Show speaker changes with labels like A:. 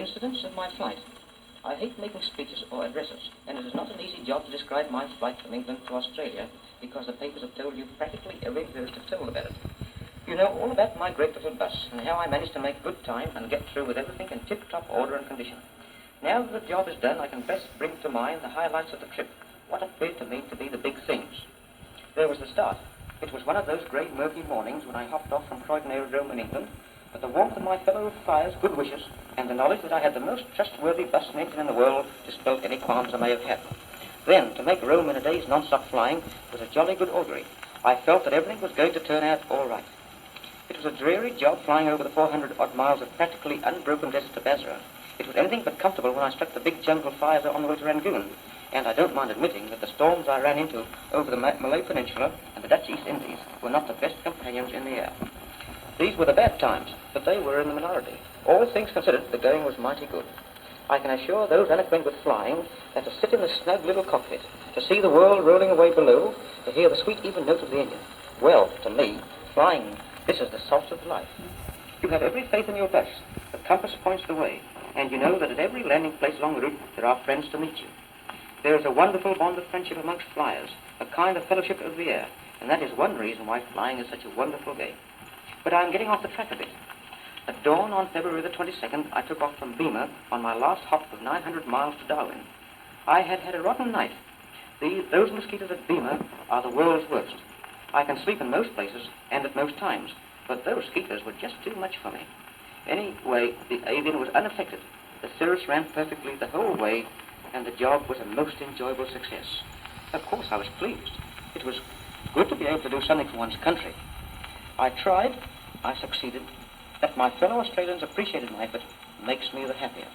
A: Incidents of my flight. I hate making speeches or addresses, and it is not an easy job to describe my flight from England to Australia, because the papers have told you practically every ghost have told about it. You know all about my great little bus, and how I managed to make good time and get through with everything in tip-top order and condition. Now that the job is done, I can best bring to mind the highlights of the trip, what appeared to me to be the big things. There was the start. It was one of those grey, murky mornings when I hopped off from Croydon Aerodrome in England, but the warmth of my fellow flyers' good wishes, and the knowledge that I had the most trustworthy bus engine in the world dispelled any qualms I may have had. Then, to make Rome in a day's non-stop flying was a jolly good augury. I felt that everything was going to turn out all right. It was a dreary job flying over the 400-odd miles of practically unbroken desert to Basra. It was anything but comfortable when I struck the big jungle fires on the way to Rangoon, and I don't mind admitting that the storms I ran into over the Malay Peninsula and the Dutch East Indies were not the best companions in the air. These were the bad times, but they were in the minority. All things considered, the going was mighty good. I can assure those unacquainted with flying that to sit in the snug little cockpit, to see the world rolling away below, to hear the sweet even note of the engine, well, to me, flying, this is the salt of life. You have every faith in your bus. The compass points the way, and you know that at every landing place along the route there are friends to meet you. There is a wonderful bond of friendship amongst flyers, a kind of fellowship of the air, and that is one reason why flying is such a wonderful game. But I am getting off the track a bit. At dawn on February the 22nd, I took off from Beamer on my last hop of 900 miles to Darwin. I had had a rotten night. Those mosquitoes at Beamer are the world's worst. I can sleep in most places and at most times, but those mosquitoes were just too much for me. Anyway, the avian was unaffected. The cirrus ran perfectly the whole way, and the job was a most enjoyable success. Of course, I was pleased. It was good to be able to do something for one's country. I tried, I succeeded. That my fellow Australians appreciated my effort makes me the happier.